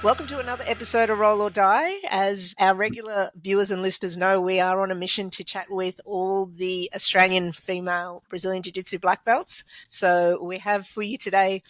Welcome to another episode of Roll or Die. As our regular viewers and listeners know, we are on a mission to chat with all the Australian female Brazilian Jiu-Jitsu black belts. So we have for you today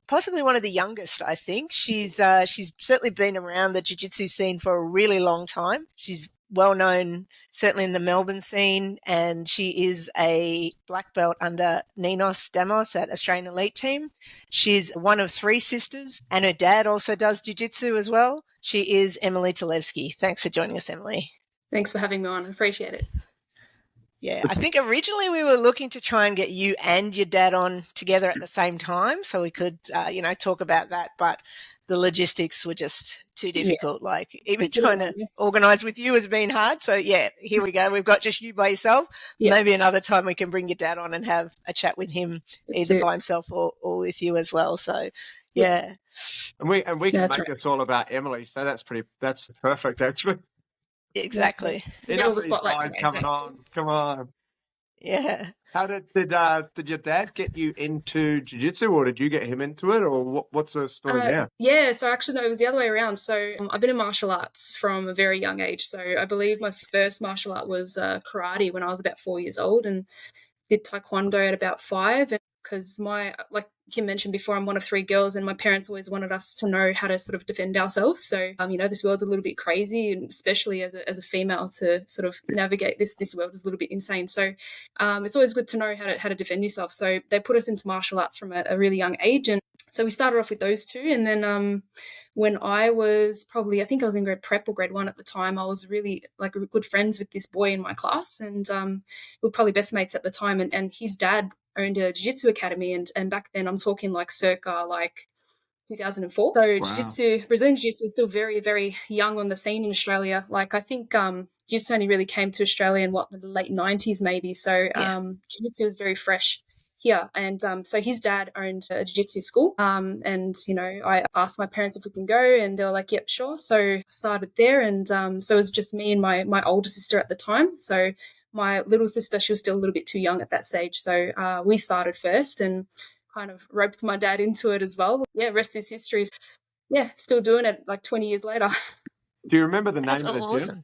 possibly one of the youngest, I think. She's certainly been around the jiu-jitsu scene for a really long time. She's well known, certainly in the Melbourne scene, and she is a black belt under Ninos Damos at Australian Elite Team. She's one of three sisters, and her dad also does jiu-jitsu as well. She is Emily Talevski. Thanks for joining us, Emily. Thanks for having me on. I appreciate it. Yeah, I think originally we were looking to try and get you and your dad on together at the same time so we could, talk about that. But the logistics were just too difficult. Yeah. Like even trying to organise with you has been hard. So, yeah, here we go. We've got just you by yourself. Yeah. Maybe another time we can bring your dad on and have a chat with him either by himself or with you as well. So, yeah. And we can make this all about Emily. So that's perfect, actually. Exactly. Enough of these guys coming on. Come on. Yeah. How did your dad get you into jiu-jitsu, or did you get him into it, or what's the story there? Yeah, so actually no, it was the other way around. So I've been in martial arts from a very young age. So I believe my first martial art was karate when I was about 4 years old, and did taekwondo at about 5. And because like Kim mentioned before, I'm one of 3 girls, and my parents always wanted us to know how to sort of defend ourselves. So, this world's a little bit crazy, and especially as a female to sort of navigate this world is a little bit insane. So it's always good to know how to defend yourself. So they put us into martial arts from a really young age. And so we started off with those two. And then when I was I think I was in grade prep or grade 1 at the time, I was really like good friends with this boy in my class. And we were probably best mates at the time. And his dad owned a jiu-jitsu academy, and back then I'm talking like circa like 2004. So wow. Brazilian jiu-jitsu was still very, very young on the scene in Australia. Like I think jiu-jitsu only really came to Australia in the late 90s maybe. So jiu-jitsu was very fresh here. And so his dad owned a jiu-jitsu school. And, I asked my parents if we can go, and they were like, yep, sure. So I started there. And so it was just me and my older sister at the time. So my little sister, she was still a little bit too young at that stage. So we started first and kind of roped my dad into it as well. Yeah, rest is history. Yeah, still doing it like 20 years later. Do you remember the name of the gym?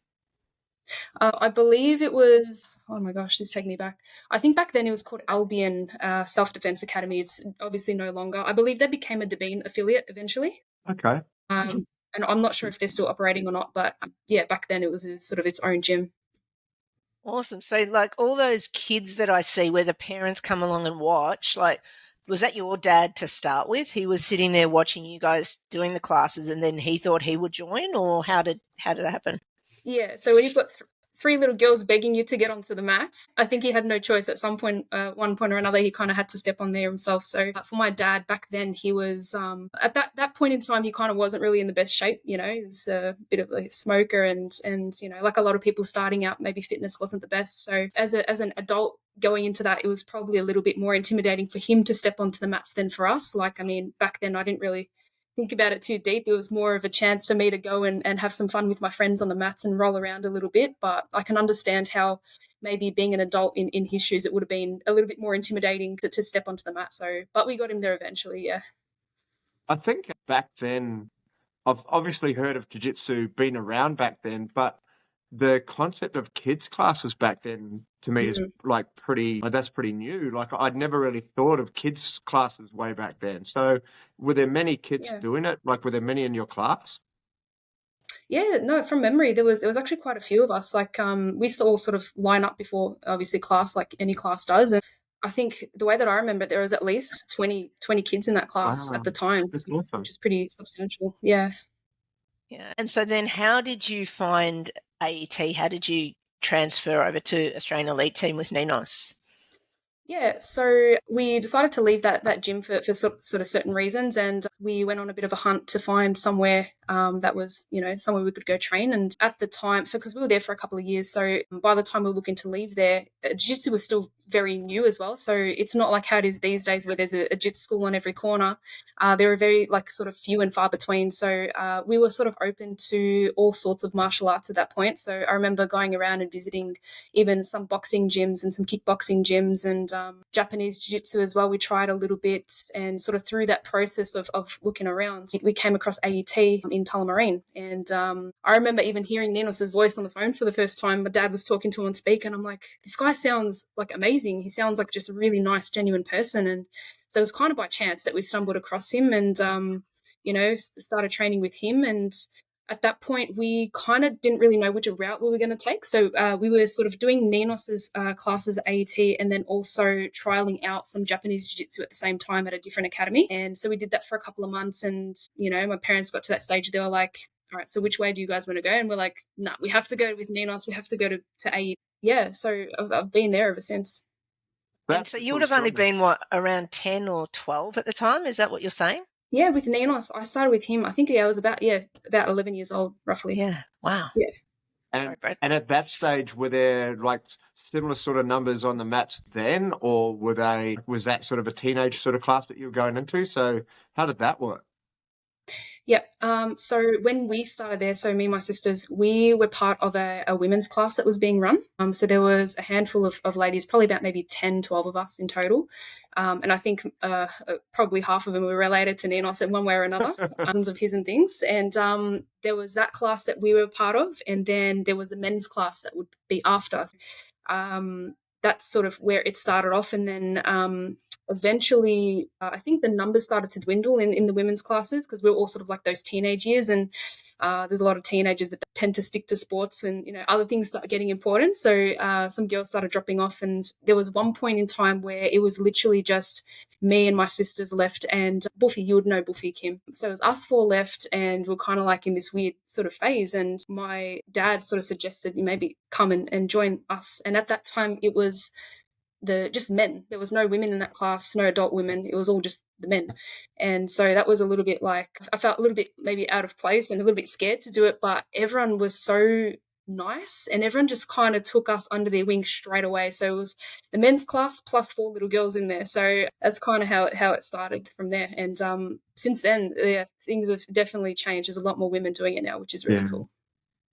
I believe it was, oh my gosh, this is taking me back. I think back then it was called Albion Self-Defense Academy. It's obviously no longer. I believe they became a Devine affiliate eventually. Okay. And I'm not sure if they're still operating or not, but back then it was sort of its own gym. Awesome. So like all those kids that I see where the parents come along and watch, like, was that your dad to start with? He was sitting there watching you guys doing the classes and then he thought he would join, or how did it happen? Yeah. So we've got 3 little girls begging you to get onto the mats. I think he had no choice at some point, one point or another, he kind of had to step on there himself. So for my dad back then, he was, at that point in time, he kind of wasn't really in the best shape. He was a bit of a smoker and like a lot of people starting out, maybe fitness wasn't the best. So as an adult going into that, it was probably a little bit more intimidating for him to step onto the mats than for us. Like, back then I didn't really think about it too deep. It was more of a chance for me to go and have some fun with my friends on the mats and roll around a little bit. But I can understand how maybe being an adult in his shoes, it would have been a little bit more intimidating to step onto the mat. So, but we got him there eventually, yeah. I think back then, I've obviously heard of jiu-jitsu being around back then, but the concept of kids classes back then to me is like that's pretty new. Like I'd never really thought of kids classes way back then. So were there many kids doing it? Like were there many in your class? Yeah, no, from memory, there was actually quite a few of us. Like we all sort of line up before obviously class, like any class does. And I think the way that I remember it, there was at least 20 kids in that class at the time. That's awesome. Which is pretty substantial. Yeah. Yeah. And so then how did you find AET? How did you transfer over to Australian Elite Team with Ninos? Yeah, so we decided to leave that gym for sort of certain reasons, and we went on a bit of a hunt to find somewhere that was, somewhere we could go train. And at the time, so because we were there for a couple of years, so by the time we were looking to leave there, jiu-jitsu was still very new as well. So it's not like how it is these days where there's a jits school on every corner. There are very like sort of few and far between. So we were sort of open to all sorts of martial arts at that point. So I remember going around and visiting even some boxing gyms and some kickboxing gyms and Japanese jiu-jitsu as well. We tried a little bit, and sort of through that process of looking around, we came across AET in Tullamarine. And I remember even hearing Ninos's voice on the phone for the first time. My dad was talking to him on speaker, and I'm like, this guy sounds like amazing. He sounds like just a really nice, genuine person. And so it was kind of by chance that we stumbled across him and, started training with him. And at that point, we kind of didn't really know which route we were going to take. So we were sort of doing Ninos's classes at AET and then also trialing out some Japanese jiu-jitsu at the same time at a different academy. And so we did that for a couple of months. And, my parents got to that stage, they were like, all right, so which way do you guys want to go? And we're like, nah, we have to go with Ninos. We have to go to AET. Yeah, so I've been there ever since. And so you would have only been, around 10 or 12 at the time? Is that what you're saying? Yeah, with Ninos, I started with him. I think I was about 11 years old, roughly. Yeah, wow. Yeah. And at that stage, were there like similar sort of numbers on the mats then, or was that sort of a teenage sort of class that you were going into? So how did that work? Yeah. So when we started there, so me and my sisters, we were part of a women's class that was being run. So there was a handful of ladies, probably about maybe 10, 12 of us in total. And I think probably half of them were related to Ninos in one way or another, cousins of his and things. And there was that class that we were part of. And then there was the men's class that would be after. That's sort of where it started off. And then eventually, I think the numbers started to dwindle in the women's classes because we were all sort of like those teenage years, and there's a lot of teenagers that tend to stick to sports when other things start getting important. So some girls started dropping off, and there was one point in time where it was literally just me and my sisters left, and Buffy, you would know Buffy, Kim. So it was us four left, and we're kind of like in this weird sort of phase. And my dad sort of suggested you maybe come and join us. And at that time, it was just men. There was no women in that class, no adult women. It was all just the men. And so that was a little bit like, I felt a little bit maybe out of place and a little bit scared to do it, but everyone was so nice and everyone just kind of took us under their wing straight away. So it was the men's class plus 4 little girls in there. So that's kind of how it started from there. And since then, things have definitely changed. There's a lot more women doing it now, which is really cool.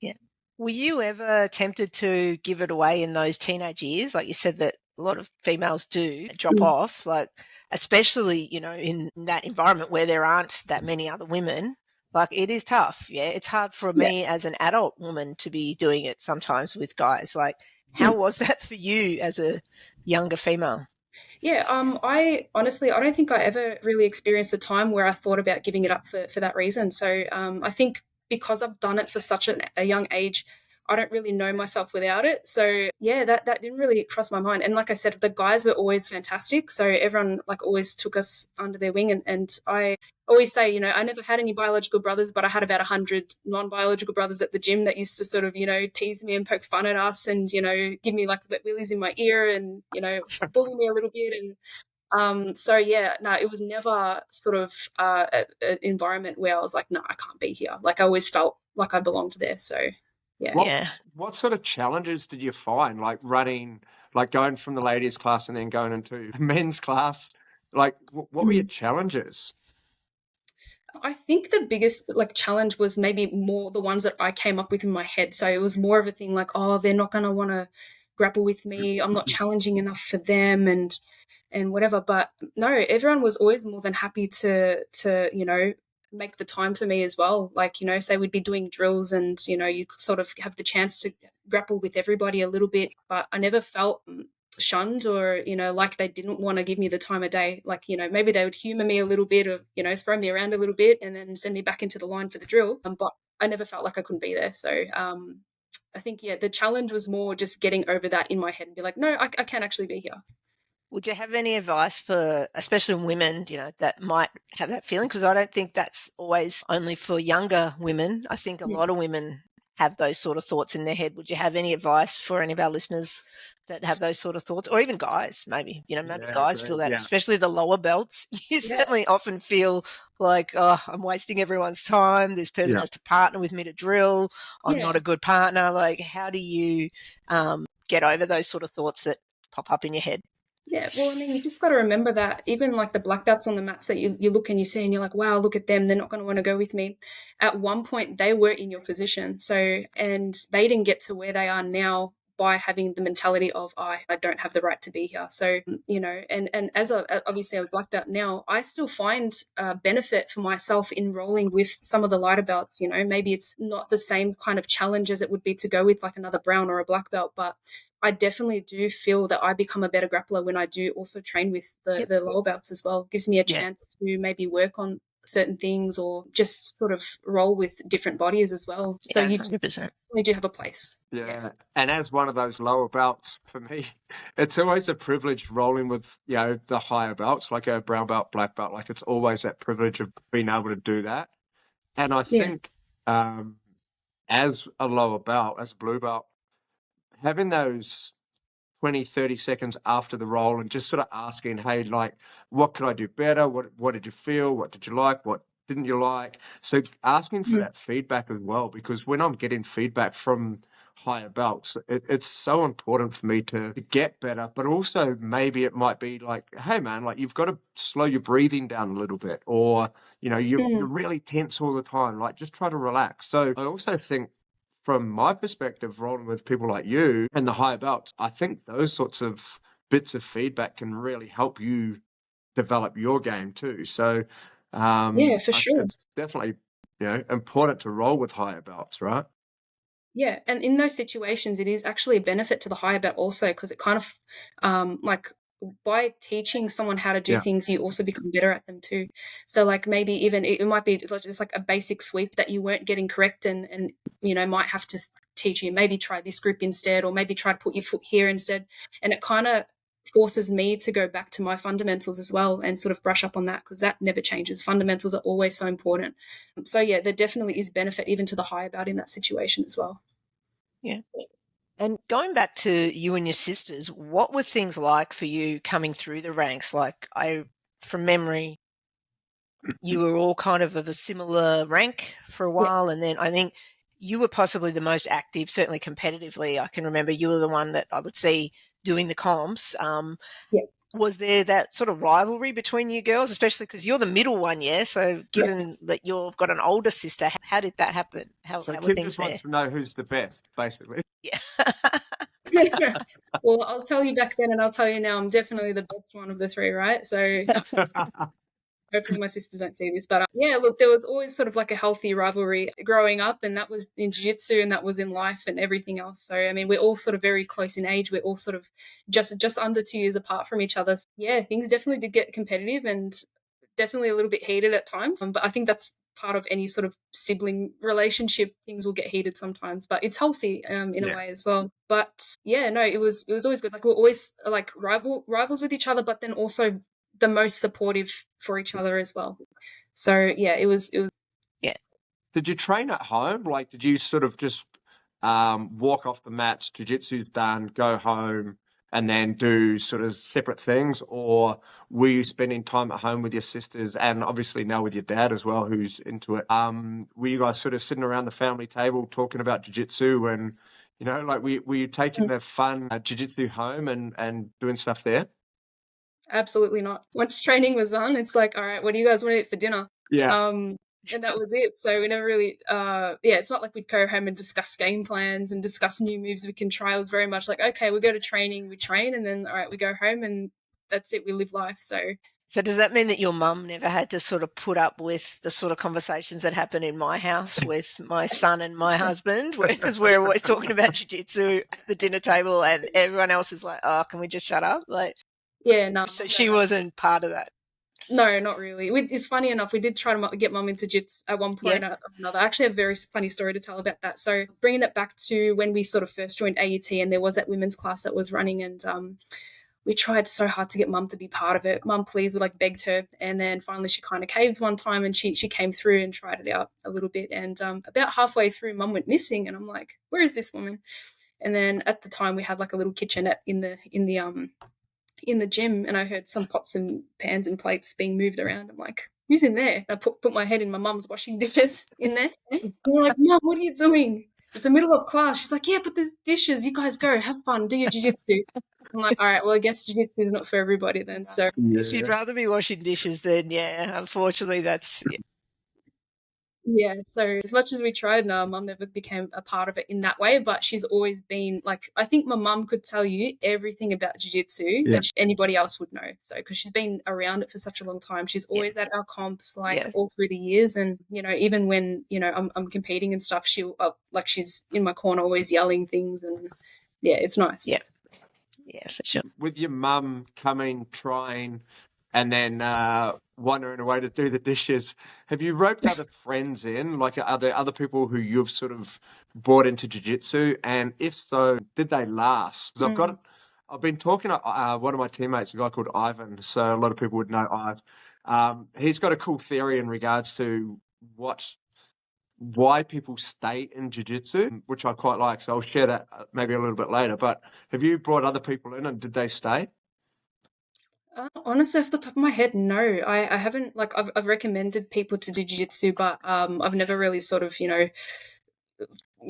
Yeah. Were you ever tempted to give it away in those teenage years? Like you said that a lot of females do drop off, like especially, in that environment where there aren't that many other women. Like it is tough. Yeah. It's hard for me as an adult woman to be doing it sometimes with guys. Like how was that for you as a younger female? Yeah, I honestly, I don't think I ever really experienced a time where I thought about giving it up for that reason. So I think because I've done it for such a young age, I don't really know myself without it. So yeah, that didn't really cross my mind. And like I said, the guys were always fantastic. So everyone like always took us under their wing. And I always say, I never had any biological brothers, but I had about 100 non-biological brothers at the gym that used to sort of, tease me and poke fun at us and, give me like wet willies in my ear and, bully me a little bit. And so yeah, no, it was never sort of an environment where I was like, no, I can't be here. Like I always felt like I belonged there. So yeah. What sort of challenges did you find, like going from the ladies' class and then going into the men's class? Like, what were your challenges? I think the biggest challenge was maybe more the ones that I came up with in my head. So it was more of a thing like, oh, they're not going to want to grapple with me. I'm not challenging enough for them and whatever. But no, everyone was always more than happy to make the time for me as well. Like, say we'd be doing drills and, you sort of have the chance to grapple with everybody a little bit, but I never felt shunned or, like they didn't want to give me the time of day. Like, maybe they would humor me a little bit or, throw me around a little bit and then send me back into the line for the drill. But I never felt like I couldn't be there. So I think, the challenge was more just getting over that in my head and be like, no, I can actually be here. Would you have any advice for, especially women, that might have that feeling? Because I don't think that's always only for younger women. I think a lot of women have those sort of thoughts in their head. Would you have any advice for any of our listeners that have those sort of thoughts? Or even guys, maybe, guys feel that, especially the lower belts. You certainly often feel like, oh, I'm wasting everyone's time. This person has to partner with me to drill. I'm not a good partner. Like, how do you get over those sort of thoughts that pop up in your head. Yeah, well, I mean, you just got to remember that even like the black belts on the mats that you look and you see and you're like, wow, look at them. They're not going to want to go with me. At one point, they were in your position. So, and they didn't get to where they are now by having the mentality of, I don't have the right to be here. So, and as obviously a black belt now, I still find benefit for myself in rolling with some of the lighter belts. Maybe it's not the same kind of challenge as it would be to go with like another brown or a black belt, but I definitely do feel that I become a better grappler when I do also train with the lower belts as well. It gives me a chance to maybe work on certain things or just sort of roll with different bodies as well. So you 100%. really do have a place. Yeah. And as one of those lower belts, for me, it's always a privilege rolling with, the higher belts, like a brown belt, black belt. Like it's always that privilege of being able to do that. And I think as a lower belt, as a blue belt, having those 20, 30 seconds after the roll and just sort of asking, hey, like, what could I do better? What did you feel? What did you like? What didn't you like? So asking for that feedback as well, because when I'm getting feedback from higher belts, it's so important for me to get better, but also maybe it might be like, hey man, like you've got to slow your breathing down a little bit, or, you're really tense all the time. Like just try to relax. So I also think from my perspective, rolling with people like you and the higher belts, I think those sorts of bits of feedback can really help you develop your game too. So, for sure. It's definitely, important to roll with higher belts, right? Yeah, and in those situations, it is actually a benefit to the higher belt also because it kind of like by teaching someone how to do things, you also become better at them too. So like maybe even it might be just like a basic sweep that you weren't getting correct and might have to teach you, maybe try this grip instead, or maybe try to put your foot here instead. And it kind of forces me to go back to my fundamentals as well and sort of brush up on that because that never changes. Fundamentals are always so important. So yeah, there definitely is benefit even to the higher belt in that situation as well. Yeah. And going back to you and your sisters, what were things like for you coming through the ranks? Like from memory, you were all kind of a similar rank for a while. And then I think you were possibly the most active, certainly competitively. I can remember you were the one that I would see doing the comps. Was there that sort of rivalry between you girls, especially because you're the middle one, yeah? So given that you've got an older sister, how did that happen? How were Kim things just wants to know who's the best, basically. Yeah. Well, I'll tell you back then and I'll tell you now, I'm definitely the best one of the three, right? So hopefully my sisters don't see this. But look, there was always sort of like a healthy rivalry growing up, and that was in jiu-jitsu and that was in life and everything else. So, I mean, we're all sort of very close in age. We're all sort of just under 2 years apart from each other. So, yeah, things definitely did get competitive and definitely a little bit heated at times. But I think that's part of any sort of sibling relationship. Things will get heated sometimes, but it's healthy in a way as well. But yeah, no, it was always good. Like we're always like rivals with each other, but then also the most supportive for each other as well. So yeah, it was. Yeah. Did you train at home? Like, did you sort of just walk off the mats, jiu-jitsu's done, go home, and then do sort of separate things? Or were you spending time at home with your sisters and obviously now with your dad as well, who's into it? Were you guys sort of sitting around the family table talking about jiu-jitsu and, like were you taking the fun jiu-jitsu home and doing stuff there? Absolutely not. Once training was on, it's like, all right, what do you guys want to eat for dinner? Yeah. And that was it. So we never really, it's not like we'd go home and discuss game plans and discuss new moves we can try. It was very much like, okay, we go to training, we train, and then, all right, we go home and that's it. We live life. So does that mean that your mum never had to sort of put up with the sort of conversations that happen in my house with my son and my husband, because we're always talking about jiu-jitsu at the dinner table and everyone else is like, oh, can we just shut up? Like, yeah, no. So she wasn't part of that? No, not really. It's funny enough, we did try to get mum into jits at one point or another. I actually have a very funny story to tell about that. So bringing it back to when we sort of first joined AUT and there was that women's class that was running and we tried so hard to get mum to be part of it. Mum, please, we like begged her. And then finally she kind of caved one time and she came through and tried it out a little bit. And about halfway through, mum went missing and I'm like, where is this woman? And then at the time we had like a little kitchenette in the gym and I heard some pots and pans and plates being moved around. I'm like, who's in there? And I put my head in my mum's washing dishes in there. And we're like, Mum, what are you doing? It's the middle of class. She's like, yeah, but there's dishes. You guys go, have fun, do your jiu-jitsu. I'm like, all right, well, I guess jiu-jitsu is not for everybody then. So You'd rather be washing dishes than, unfortunately that's, yeah, so as much as we tried, no, mum never became a part of it in that way, but she's always been like, I think my mum could tell you everything about jiu-jitsu that anybody else would know. So, because she's been around it for such a long time, she's always at our comps, like all through the years. And, even when, I'm competing and stuff, she'll, like she's in my corner always yelling things, and yeah, it's nice. Yeah, for sure. With your mum coming, trying, and then wandering away to do the dishes, have you roped other friends in? Like, are there other people who you've sort of brought into jiu-jitsu? And if so, did they last? 'Cause I've been talking to one of my teammates, a guy called Ivan, so a lot of people would know Ivan. He's got a cool theory in regards to why people stay in jiu-jitsu, which I quite like. So I'll share that maybe a little bit later. But have you brought other people in, and did they stay? Honestly, off the top of my head, no. I haven't, like, I've recommended people to do jiu-jitsu, but I've never really sort of,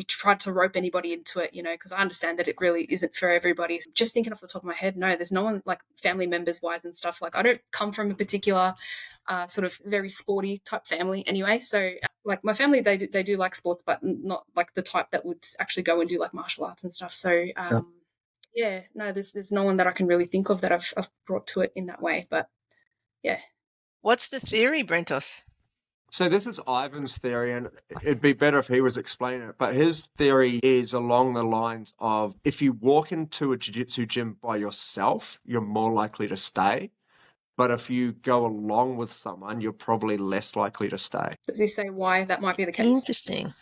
tried to rope anybody into it, because I understand that it really isn't for everybody. So just thinking off the top of my head, no, there's no one, like family members wise and stuff. Like, I don't come from a particular sort of very sporty type family anyway. So like my family, they do like sports, but not like the type that would actually go and do like martial arts and stuff. So yeah, no, there's no one that I can really think of that I've brought to it in that way. But yeah. What's the theory, Brentos? So this is Ivan's theory, and it'd be better if he was explaining it. But his theory is along the lines of, if you walk into a jiu-jitsu gym by yourself, you're more likely to stay. But if you go along with someone, you're probably less likely to stay. Does he say why that might be the case? Interesting.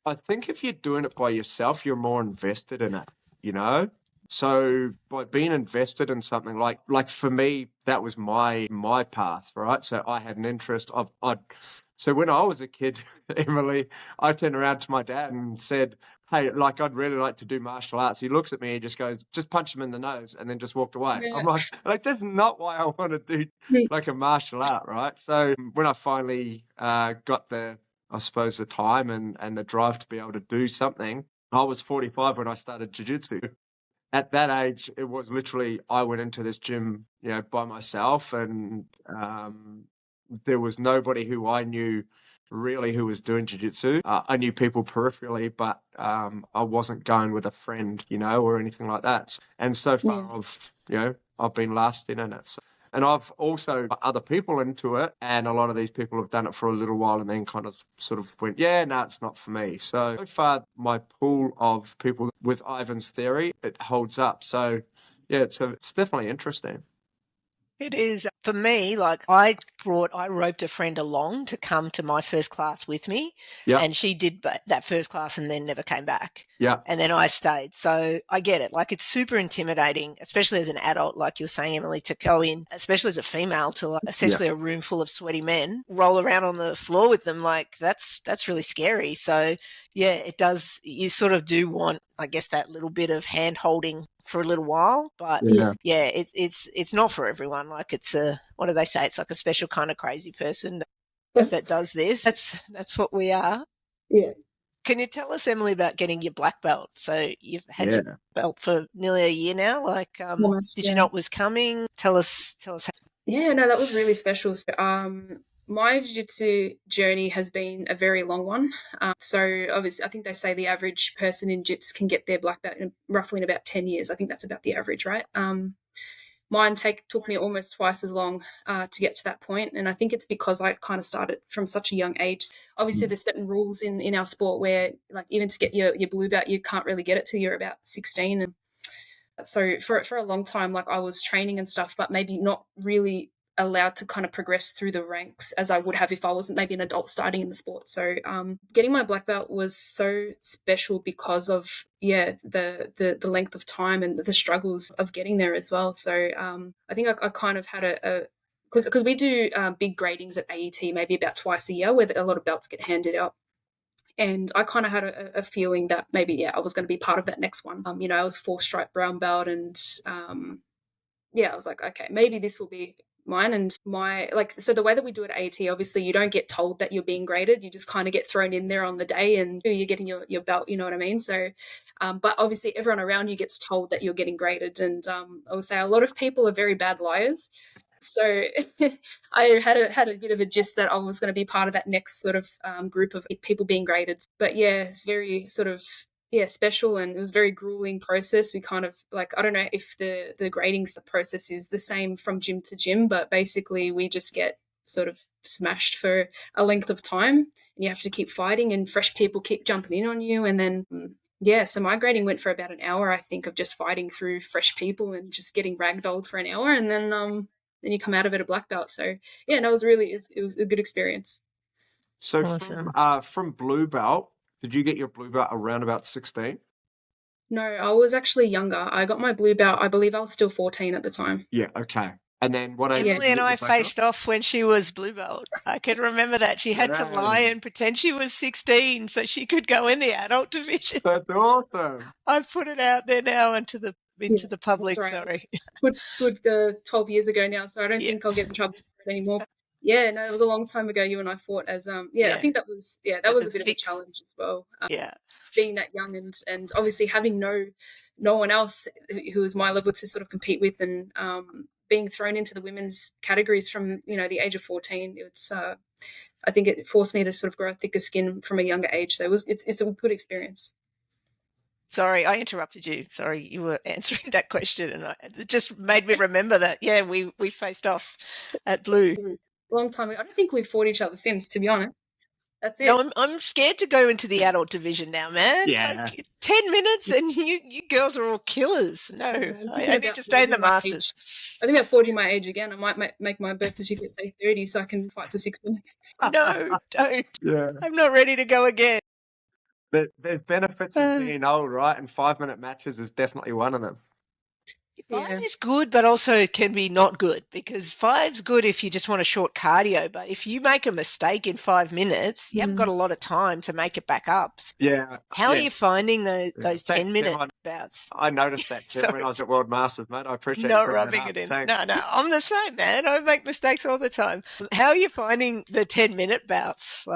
I think if you're doing it by yourself, you're more invested in it, So by being invested in something, like for me, that was my path, right? So I had an interest so when I was a kid, Emily, I turned around to my dad and said, hey, like, I'd really like to do martial arts. He looks at me and just goes, just punch him in the nose, and then just walked away. Yeah. I'm like, that's not why I want to do like a martial art, right? So when I finally got I suppose the time and the drive to be able to do something, I was 45 when I started jiu-jitsu. At that age, it was literally, I went into this gym, by myself, and there was nobody who I knew really who was doing jiu-jitsu. I knew people peripherally, but I wasn't going with a friend, or anything like that. And so far, I've been lasting in it. And I've also got other people into it, and a lot of these people have done it for a little while and then kind of sort of went, it's not for me. So far, my pool of people with Ivan's theory, it holds up. So yeah, it's definitely interesting. It is. For me, like I roped a friend along to come to my first class with me, and she did that first class and then never came back. Yeah. And then I stayed. So I get it. Like, it's super intimidating, especially as an adult, like you're saying, Emily, to go in, especially as a female, to essentially a room full of sweaty men, roll around on the floor with them. Like, that's really scary. So yeah, it does. You sort of do want, I guess, that little bit of hand holding for a little while, but it's not for everyone. Like, it's what do they say? It's like a special kind of crazy person that does this. That's what we are. Yeah. Can you tell us, Emily, about getting your black belt? So you've had your belt for nearly a year now. Like, did you know it was coming? Tell us how. Yeah, no, that was really special. So, my jiu-jitsu journey has been a very long one. So obviously, I think they say the average person in jiu-jitsu can get their black belt roughly in about 10 years. I think that's about the average, right? Mine took me almost twice as long to get to that point. And I think it's because I kind of started from such a young age. Obviously, there's certain rules in our sport where, like, even to get your blue belt, you can't really get it till you're about 16. And so for a long time, like, I was training and stuff, but maybe not really allowed to kind of progress through the ranks as I would have if I wasn't maybe an adult starting in the sport. So getting my black belt was so special because of the length of time and the struggles of getting there as well. So I think I kind of had because we do big gradings at AET maybe about twice a year where a lot of belts get handed out. And I kind of had a feeling that maybe, I was going to be part of that next one. I was 4-stripe brown belt, and I was like, okay, maybe this will be mine and my so the way that we do it at AT, obviously you don't get told that you're being graded, you just kind of get thrown in there on the day and you're getting your belt, you know what I mean? So but obviously everyone around you gets told that you're getting graded, and I would say a lot of people are very bad liars. So I had a bit of a gist that I was going to be part of that next sort of group of people being graded. But yeah, it's very sort of special, and it was a very grueling process. We kind of I don't know if the grading process is the same from gym to gym, but basically we just get sort of smashed for a length of time, and you have to keep fighting, and fresh people keep jumping in on you, and then so my grading went for about an hour, I think, of just fighting through fresh people and just getting ragdolled for an hour, and then you come out of it a black belt. So yeah, no, it was a good experience. So Awesome. from blue belt, did you get your blue belt around about 16? No, I was actually younger. I got my blue belt, I believe I was still 14 at the time. Yeah, okay. And then what age? Emily did you and get I your black belt? faced off when she was blue belt. I can remember that. She had to lie and pretend she was 16 so she could go in the adult division. That's awesome. I've put it out there now into the public. That's right. Sorry. Good 12 years ago now, so I don't Yeah. think I'll get in trouble for it anymore. Yeah, no, it was a long time ago. You and I fought as I think that was a bit of a challenge as well. Being that young and obviously having no one else who was my level to sort of compete with, and being thrown into the women's categories from the age of 14. It's I think it forced me to sort of grow a thicker skin from a younger age. So it's a good experience. Sorry, I interrupted you. Sorry, you were answering that question, and it just made me remember that. Yeah, we faced off at blue. A long time ago. I don't think we've fought each other since, to be honest. That's it. No, I'm scared to go into the adult division now, man. Yeah. 10 minutes and you girls are all killers. No, I need to stay in the Masters. I think about forging my age again. I might make my birth certificate say 30 so I can fight for 6 minutes. No, don't. Yeah. I'm not ready to go again. There's benefits of being old, right? And 5-minute matches is definitely one of them. 5 is good, but also it can be not good, because 5's good if you just want a short cardio. But if you make a mistake in 5 minutes, you haven't got a lot of time to make it back up. Yeah. How are you finding those Thanks, 10-minute Tim. bouts? I noticed that Tim, when I was at World Masters, mate. I appreciate Not you rubbing it in. Thanks. No, I'm the same, man. I make mistakes all the time. How are you finding the 10-minute bouts?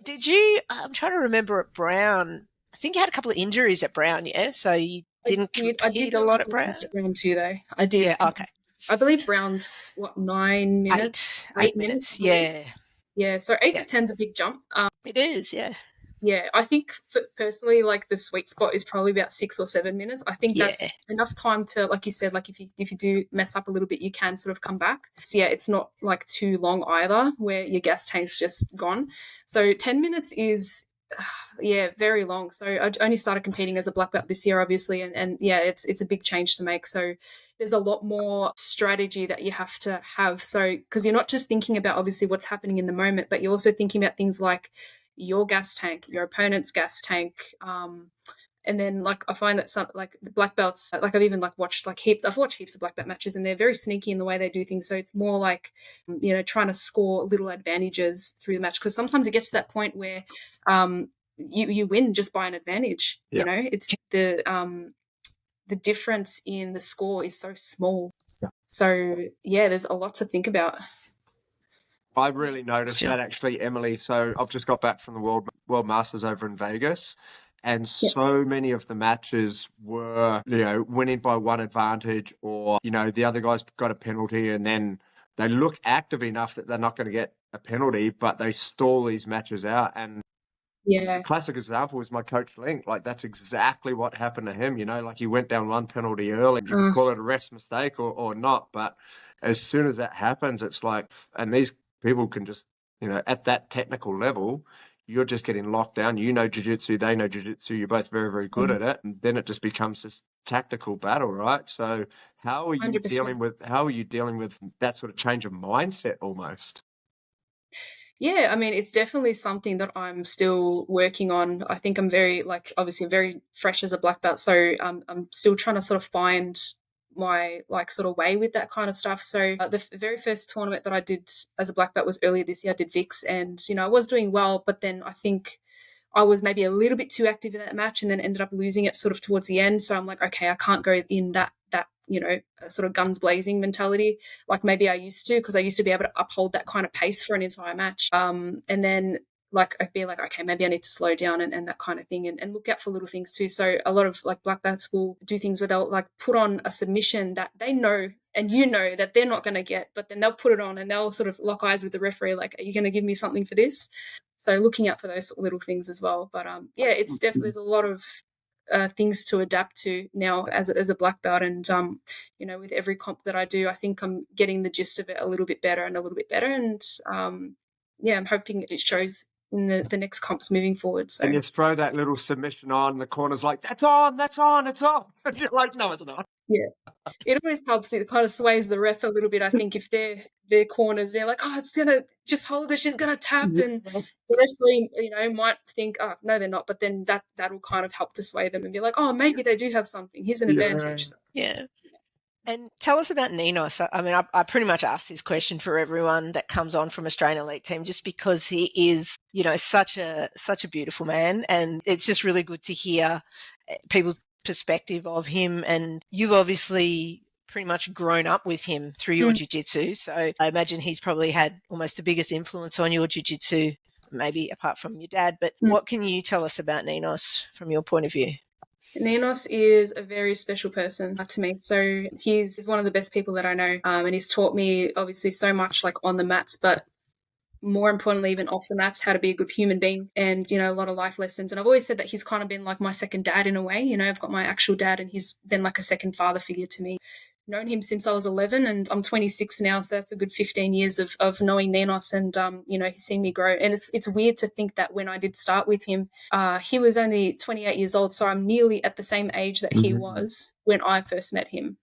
Did you? I'm trying to remember at Brown. I think you had a couple of injuries at Brown, yeah? So you didn't compete a lot at Brown? At Brown too, though. I did. Yeah, okay. I believe Brown's, 9 minutes? 8 minutes, yeah. Yeah, so 8 to 10's a big jump. It is, yeah. Yeah, I think personally, the sweet spot is probably about 6 or 7 minutes. I think that's enough time to, like you said, if you do mess up a little bit, you can sort of come back. So yeah, it's not too long either, where your gas tank's just gone. So 10 minutes is very long. So I only started competing as a black belt this year, obviously, and it's a big change to make. So there's a lot more strategy that you have to have. So because you're not just thinking about obviously what's happening in the moment, but you're also thinking about things like your gas tank, your opponent's gas tank, and then I find that some the black belts, I've even watched I've watched heaps of black belt matches, and they're very sneaky in the way they do things. So it's more trying to score little advantages through the match, because sometimes it gets to that point where you win just by an advantage. Yeah. It's the difference in the score is so small. Yeah. So there's a lot to think about. I really noticed that, actually, Emily. So I've just got back from the World Masters over in Vegas, and so many of the matches were, winning by one advantage, or, the other guy's got a penalty, and then they look active enough that they're not going to get a penalty, but they stall these matches out. And classic example was my coach Link. That's exactly what happened to him. He went down one penalty early. You can call it a ref's mistake or not, but as soon as that happens, it's and these people can just, at that technical level, you're just getting locked down. Jiu-jitsu, they know jiu-jitsu. You're both very, very good at it. And then it just becomes this tactical battle, right? So how are you 100%. dealing with that sort of change of mindset almost? Yeah, I mean, it's definitely something that I'm still working on. I think I'm very, obviously very fresh as a black belt. So I'm still trying to sort of find my sort of way with that kind of stuff. So the very first tournament that I did as a black belt was earlier this year. I did VIX, and I was doing well, but then I think I was maybe a little bit too active in that match, and then ended up losing it sort of towards the end. So I'm like, okay, I can't go in that a sort of guns blazing mentality like maybe I used to, because I used to be able to uphold that kind of pace for an entire match. And then like I'd be like, okay, maybe I need to slow down and that kind of thing, and look out for little things too. So a lot of like black belts will do things where they'll like put on a submission that they know and that they're not going to get, but then they'll put it on and they'll sort of lock eyes with the referee like, are you going to give me something for this? So looking out for those little things as well. But it's definitely, there's a lot of things to adapt to now as a black belt, and with every comp that I do, I think I'm getting the gist of it a little bit better, and I'm hoping it shows in the next comps moving forward. So and you throw that little submission on, the corner's like, that's on, it's on. And you're like, no, it's not. Yeah, it always helps. It kind of sways the ref a little bit. I think if their corners, they're like, oh, it's gonna just hold this, she's gonna tap, and the referee, might think, oh, no, they're not. But then that'll kind of help to sway them and be like, oh, maybe they do have something. Here's an advantage. So. Yeah. And tell us about Ninos. I mean, I pretty much ask this question for everyone that comes on from Australian Elite Team, just because he is, such a beautiful man, and it's just really good to hear people's perspective of him. And you've obviously pretty much grown up with him through your jiu-jitsu, so I imagine he's probably had almost the biggest influence on your jiu-jitsu, maybe apart from your dad. But what can you tell us about Ninos from your point of view? Ninos is a very special person to me. So he's one of the best people that I know, and he's taught me obviously so much like on the mats, but more importantly, even off the mats, how to be a good human being, and a lot of life lessons. And I've always said that he's kind of been like my second dad in a way. I've got my actual dad, and he's been like a second father figure to me. Known him since I was 11, and I'm 26 now, so that's a good 15 years of knowing Ninos, and he's seen me grow. And it's weird to think that when I did start with him, he was only 28 years old, so I'm nearly at the same age that he was when I first met him.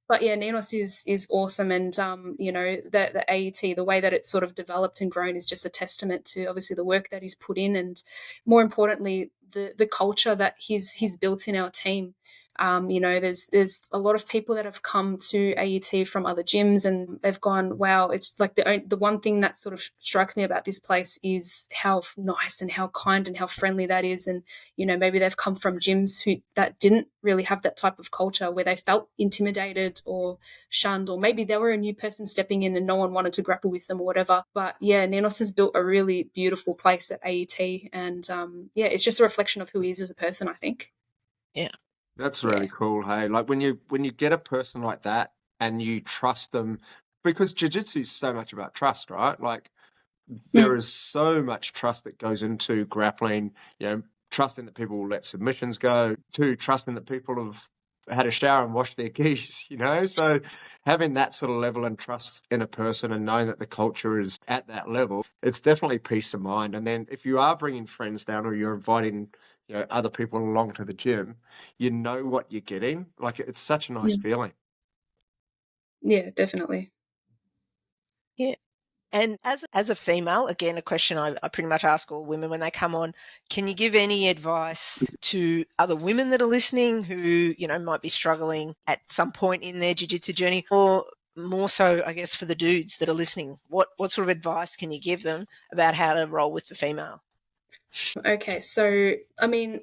But yeah, Ninos is awesome, and the AET, the way that it's sort of developed and grown, is just a testament to obviously the work that he's put in, and more importantly, the culture that he's built in our team. There's a lot of people that have come to AET from other gyms, and they've gone, wow, it's like the one thing that sort of strikes me about this place is how nice and how kind and how friendly that is. And, maybe they've come from gyms that didn't really have that type of culture, where they felt intimidated or shunned, or maybe they were a new person stepping in and no one wanted to grapple with them or whatever. But yeah, Ninos has built a really beautiful place at AET, and it's just a reflection of who he is as a person, I think. Yeah. That's really cool, hey? Like when you get a person like that and you trust them, because jiu-jitsu is so much about trust, right? Like there is so much trust that goes into grappling, trusting that people will let submissions go, to trusting that people have had a shower and washed their geese, So having that sort of level and trust in a person and knowing that the culture is at that level, it's definitely peace of mind. And then if you are bringing friends down, or you're inviting other people along to the gym, you know what you're getting. Like it's such a nice feeling. Yeah, definitely. Yeah. And as a female, again, a question I pretty much ask all women when they come on, can you give any advice to other women that are listening who, might be struggling at some point in their jiu-jitsu journey, or more so, I guess, for the dudes that are listening? What sort of advice can you give them about how to roll with the female? Okay, so, I mean,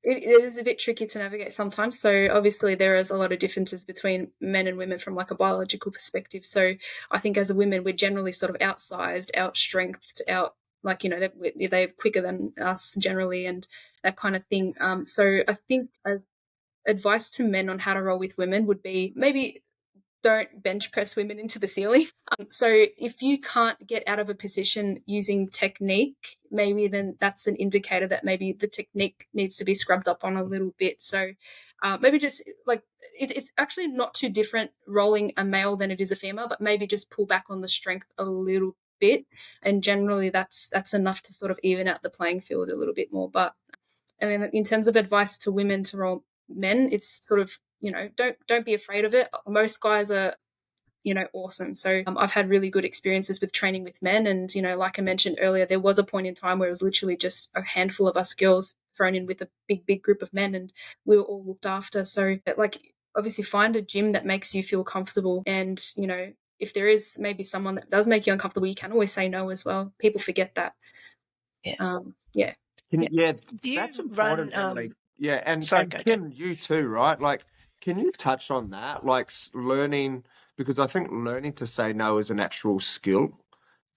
it is a bit tricky to navigate sometimes. So obviously there is a lot of differences between men and women from like a biological perspective. So I think as a women, we're generally sort of outsized, outstrengthed, they're quicker than us generally, and that kind of thing. So I think as advice to men on how to roll with women would be, maybe don't bench press women into the ceiling. So if you can't get out of a position using technique, maybe then that's an indicator that maybe the technique needs to be scrubbed up on a little bit. So maybe just like it's actually not too different rolling a male than it is a female, but maybe just pull back on the strength a little bit, and generally that's enough to sort of even out the playing field a little bit more. But and then in terms of advice to women to roll men, it's sort of, don't be afraid of it. Most guys are, awesome. So I've had really good experiences with training with men. And, like I mentioned earlier, there was a point in time where it was literally just a handful of us girls thrown in with a big group of men, and we were all looked after. So like, obviously find a gym that makes you feel comfortable. And, if there is maybe someone that does make you uncomfortable, you can always say no as well. People forget that. Yeah. That's important, Emily. Yeah, and sorry, Kim, you too, right? Like Can you touch on that? Like learning, because I think learning to say no is an actual skill.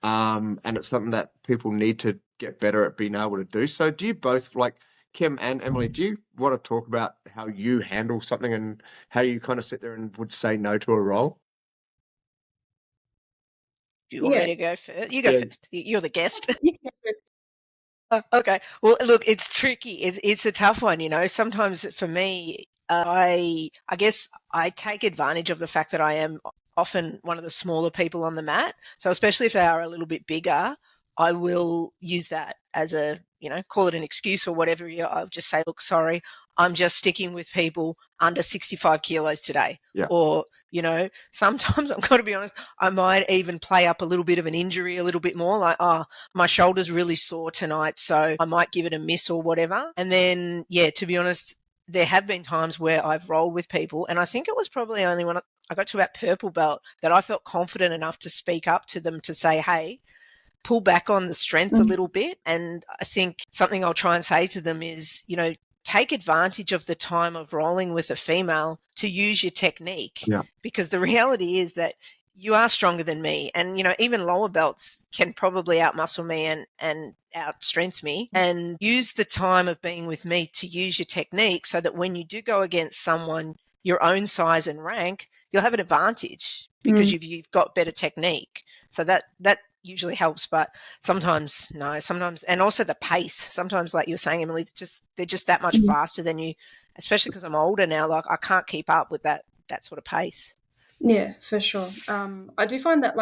And it's something that people need to get better at being able to do. So do you both, like Kim and Emily, do you want to talk about how you handle something and how you kind of sit there and would say no to a role? Do you want me Yeah. to go first? You go Yeah. first. You're the guest. You can go first. Okay. Well, look, it's tricky. It's a tough one, you know. Sometimes for me, I guess I take advantage of the fact that I am often one of the smaller people on the mat. So especially if they are a little bit bigger, I will use that as a, call it an excuse or whatever. I'll just say, look, sorry, I'm just sticking with people under 65 kilos today. Yeah. Or, sometimes I've got to be honest, I might even play up a little bit of an injury a little bit more, like, oh, my shoulder's really sore tonight, so I might give it a miss or whatever. And then, yeah, to be honest, there have been times where I've rolled with people, and I think it was probably only when I got to about purple belt that I felt confident enough to speak up to them to say, hey, pull back on the strength a little bit. And I think something I'll try and say to them is, take advantage of the time of rolling with a female to use your technique. Yeah. Because the reality is that you are stronger than me. And, even lower belts can probably outmuscle me and outstrength me, and use the time of being with me to use your technique so that when you do go against someone your own size and rank, you'll have an advantage because you've got better technique. So that usually helps, but sometimes no, sometimes, and also the pace. Sometimes, like you were saying, Emily, they're just that much faster than you, especially because I'm older now. Like I can't keep up with that sort of pace. Yeah, for sure. I do find that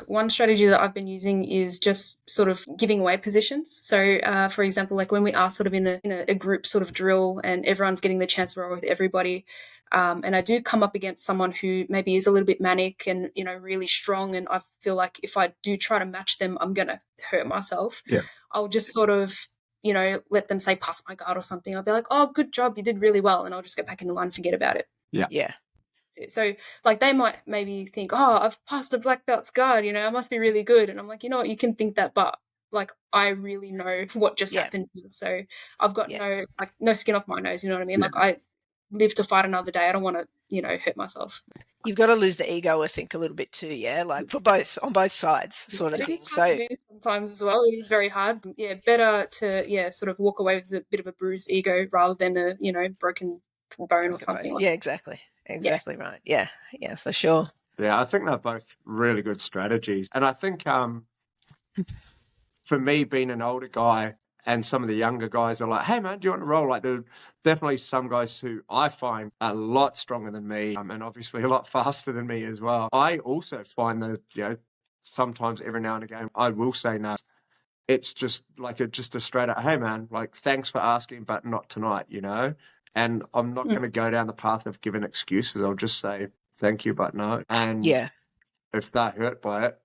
one strategy that I've been using is just sort of giving away positions. So, for example, like when we are sort of in a group sort of drill and everyone's getting the chance to roll with everybody, and I do come up against someone who maybe is a little bit manic and really strong, and I feel like if I do try to match them, I'm gonna hurt myself. Yeah. I'll just sort of let them say pass my guard or something. I'll be like, oh, good job, you did really well, and I'll just get back in the line and forget about it. Yeah. So like they might maybe think, oh, I've passed a black belt's guard, I must be really good. And I'm like, you know what, you can think that, but like I really know what just happened here. So I've got no skin off my nose, you know what I mean? Yeah. Like I live to fight another day. I don't want to, hurt myself. You've got to lose the ego, I think, a little bit too, yeah? Like on both sides sort of It thing. is hard to do sometimes as well. It is very hard. Yeah, better to, sort of walk away with a bit of a bruised ego rather than a, broken bone or something like that. Yeah, exactly. Exactly right. Yeah, for sure. Yeah, I think they're both really good strategies. And I think for me, being an older guy and some of the younger guys are like, hey, man, do you want to roll? Like, there are definitely some guys who I find are a lot stronger than me and obviously a lot faster than me as well. I also find that, sometimes every now and again, I will say no. It's just like just a straight up, hey, man, like, thanks for asking, but not tonight, And I'm not going to go down the path of giving excuses. I'll just say, thank you, but no. And if they're hurt by it,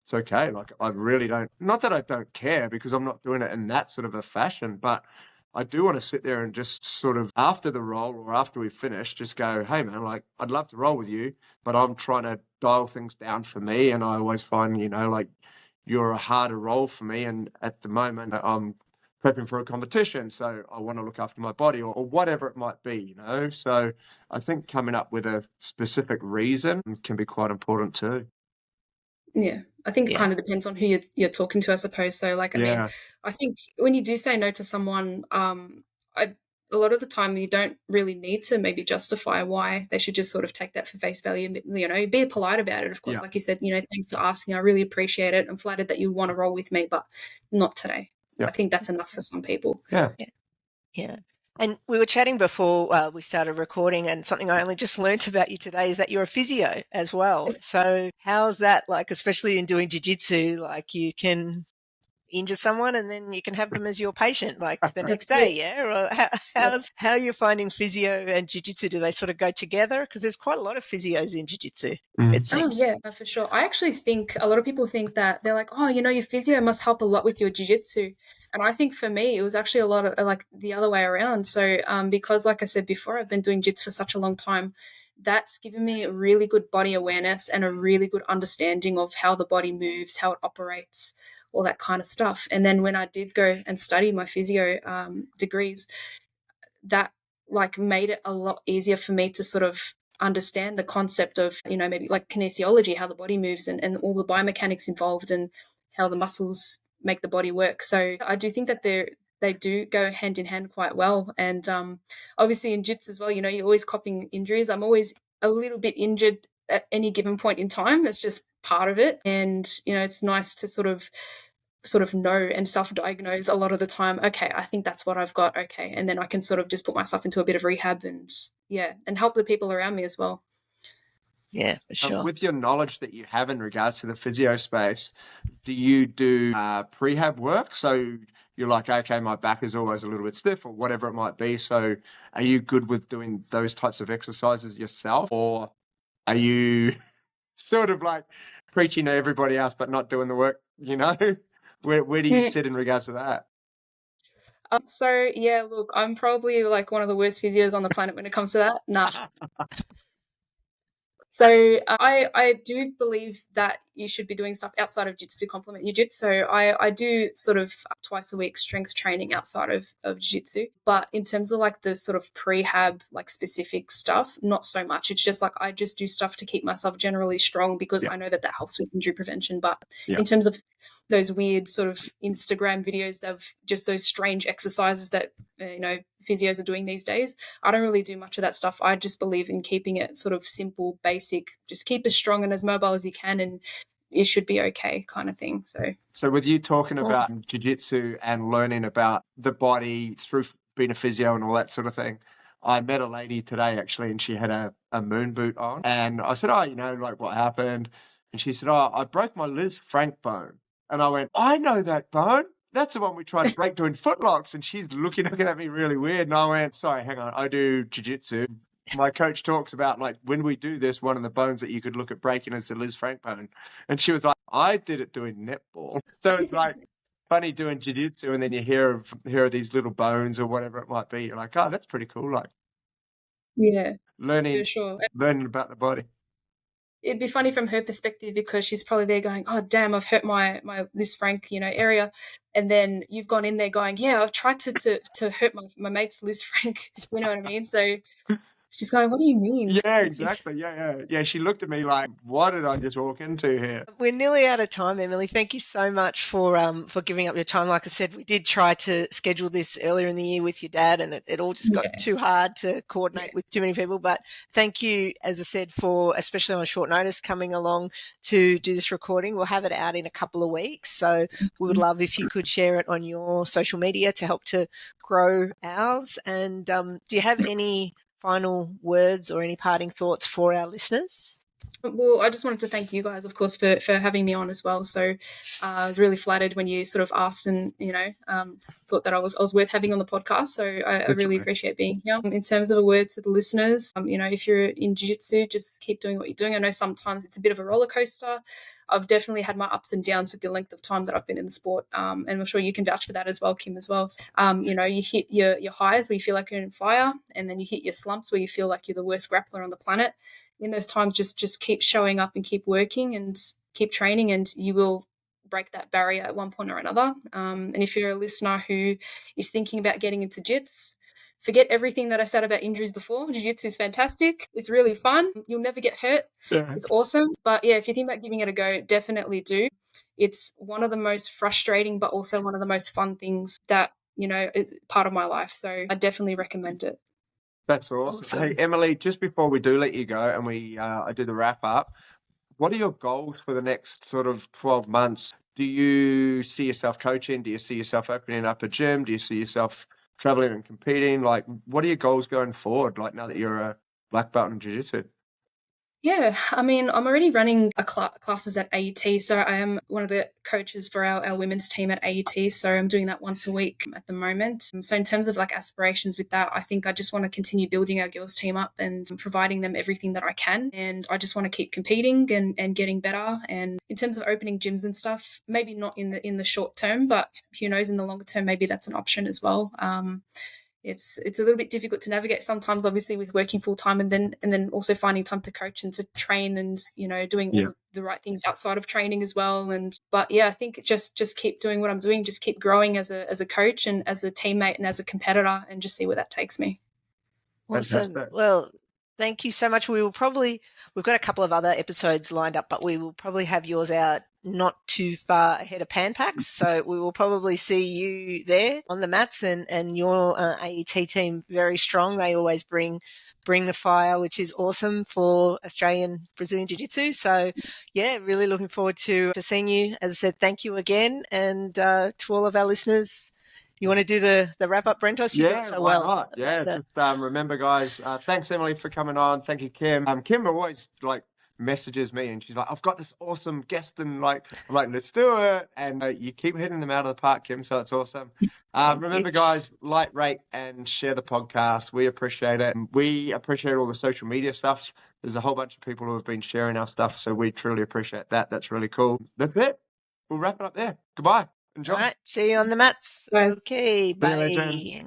it's okay. Like, I really don't, not that I don't care because I'm not doing it in that sort of a fashion, but I do want to sit there and just sort of after the roll or after we finish, just go, hey, man, like, I'd love to roll with you, but I'm trying to dial things down for me. And I always find, like, you're a harder roll for me. And at the moment, I'm prepping for a competition, so I want to look after my body or whatever it might be, So I think coming up with a specific reason can be quite important too. Yeah, I think it kind of depends on who you're talking to, I suppose. So, like, I mean, I think when you do say no to someone, a lot of the time you don't really need to maybe justify why. They should just sort of take that for face value, be polite about it. Of course, like you said, thanks for asking. I really appreciate it. I'm flattered that you want to roll with me, but not today. I think that's enough for some people. Yeah. And we were chatting before we started recording, and something I only just learnt about you today is that you're a physio as well. So how's that like, especially in doing jiu-jitsu? Like you can injure someone and then you can have them as your patient like the next day, yeah? Or how are you finding physio and jiu-jitsu? Do they sort of go together? Because there's quite a lot of physios in jiu-jitsu, it seems. Oh, yeah, for sure. I actually think a lot of people think that they're like, oh, your physio must help a lot with your jiu-jitsu. And I think for me, it was actually a lot of like the other way around. So because like I said before, I've been doing jits for such a long time, that's given me a really good body awareness and a really good understanding of how the body moves, how it operates, all that kind of stuff. And then when I did go and study my physio degrees, that like made it a lot easier for me to sort of understand the concept of, maybe like kinesiology, how the body moves, and all the biomechanics involved, and how the muscles make the body work. So I do think that they do go hand in hand quite well. And obviously in jits as well, you're always copying injuries. I'm always a little bit injured at any given point in time. That's just part of it. And, it's nice to sort of know and self-diagnose a lot of the time. Okay, I think that's what I've got. Okay. And then I can sort of just put myself into a bit of rehab and help the people around me as well. Yeah, for sure. With your knowledge that you have in regards to the physio space, do you do prehab work? So you're like, okay, my back is always a little bit stiff or whatever it might be. So are you good with doing those types of exercises yourself? Or are you sort of like preaching to everybody else but not doing the work, Where do you sit in regards to that? So yeah, look, I'm probably like one of the worst physios on the planet when it comes to that. Nah. So I do believe that you should be doing stuff outside of jits to complement your jits. So I do sort of twice a week strength training outside of jiu-jitsu. But in terms of like the sort of prehab, like specific stuff, not so much. It's just like I just do stuff to keep myself generally strong because I know that helps with injury prevention. But in terms of those weird sort of Instagram videos of just those strange exercises that, physios are doing these days, I don't really do much of that stuff. I just believe in keeping it sort of simple, basic, just keep as strong and as mobile as you can and it should be okay kind of thing. So with you talking about jiu-jitsu and learning about the body through being a physio and all that sort of thing, I met a lady today actually, and she had a moon boot on. And I said, like what happened? And she said, I broke my Liz Frank bone. And I went, I know that bone. That's the one we tried to break doing footlocks. And she's looking at me really weird. And I went, sorry, hang on. I do jiu-jitsu. My coach talks about like when we do this, one of the bones that you could look at breaking is the Liz Frank bone. And she was like, I did it doing netball. So it's like funny doing jiu-jitsu and then you hear of these little bones or whatever it might be. You're like, oh, that's pretty cool. Like learning, for sure. learning about the body. It'd be funny from her perspective because she's probably there going, oh, damn, I've hurt my Liz Frank, area. And then you've gone in there going, yeah, I've tried to hurt my mate's Liz Frank. You know what I mean? So she's going, what do you mean? Yeah, exactly. Yeah. She looked at me like, what did I just walk into here? We're nearly out of time, Emily. Thank you so much for giving up your time. Like I said, we did try to schedule this earlier in the year with your dad, and it all just got too hard to coordinate with too many people. But thank you, as I said, for especially on short notice coming along to do this recording. We'll have it out in a couple of weeks, so we would love if you could share it on your social media to help to grow ours. And do you have any final words or any parting thoughts for our listeners? Well, I just wanted to thank you guys, of course, for having me on as well. So I was really flattered when you sort of asked and, thought that I was worth having on the podcast. So I really appreciate being here. In terms of a word to the listeners, if you're in jiu-jitsu, just keep doing what you're doing. I know sometimes it's a bit of a roller coaster. I've definitely had my ups and downs with the length of time that I've been in the sport. And I'm sure you can vouch for that as well, Kim, as well. You hit your highs where you feel like you're on fire, and then you hit your slumps where you feel like you're the worst grappler on the planet. In those times, just keep showing up and keep working and keep training, and you will break that barrier at one point or another. And if you're a listener who is thinking about getting into jits, forget everything that I said about injuries before. Jiu-jitsu is fantastic. It's really fun. You'll never get hurt. Yeah. It's awesome. But yeah, if you think about giving it a go, definitely do. It's one of the most frustrating, but also one of the most fun things that, is part of my life. So I definitely recommend it. That's awesome. Hey, Emily, just before we do let you go and I do the wrap up, what are your goals for the next sort of 12 months? Do you see yourself coaching? Do you see yourself opening up a gym? Do you see yourself traveling and competing? Like, what are your goals going forward, like now that you're a black belt in jiu-jitsu? Yeah, I mean, I'm already running classes at AET, so I am one of the coaches for our women's team at AET, so I'm doing that once a week at the moment. So in terms of like aspirations with that, I think I just want to continue building our girls team up and providing them everything that I can, and I just want to keep competing and getting better. And in terms of opening gyms and stuff, maybe not in the short term, but who knows, in the longer term, maybe that's an option as well. It's a little bit difficult to navigate sometimes, obviously, with working full time and then also finding time to coach and to train and doing all the right things outside of training as well. But yeah, I think just keep doing what I'm doing, just keep growing as a coach and as a teammate and as a competitor, and just see where that takes me. Awesome. Fantastic. Well, thank you so much. We've got a couple of other episodes lined up, but we will probably have yours out not too far ahead of Panpax. So we will probably see you there on the mats, and your AET team very strong. They always bring the fire, which is awesome for Australian Brazilian Jiu-Jitsu. So yeah, really looking forward to seeing you. As I said, thank you again. And to all of our listeners, you want to do the wrap up, Brentos? You do it so why well. not? Yeah, just remember, guys. Thanks, Emily, for coming on. Thank you, Kim. Kim always messages me, and she's like, "I've got this awesome guest," and I'm like, "Let's do it." And you keep hitting them out of the park, Kim. So it's awesome. Remember, guys, like, rate, and share the podcast. We appreciate it. We appreciate all the social media stuff. There's a whole bunch of people who have been sharing our stuff, so we truly appreciate that. That's really cool. That's it. We'll wrap it up there. Goodbye. Enjoy. All right. See you on the mats. Bye. Okay. See you, legends. Bye.